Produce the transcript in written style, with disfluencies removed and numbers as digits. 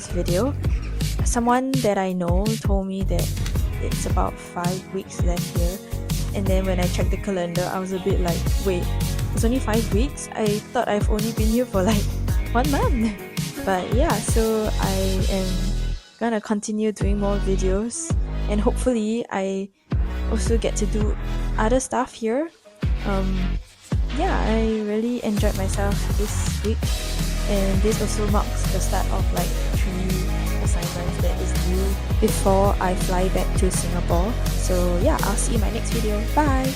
this video. Someone that I know told me that it's about 5 weeks left here, and then when I checked the calendar, I was a bit like, wait, it's only 5 weeks? I thought I've only been here for like 1 month. But yeah, so I am gonna continue doing more videos, and hopefully I also get to do other stuff here. Yeah, I really enjoyed myself this week, and this also marks the start of like 3 assignments that is due before I fly back to Singapore. So yeah, I'll see you in my next video. Bye!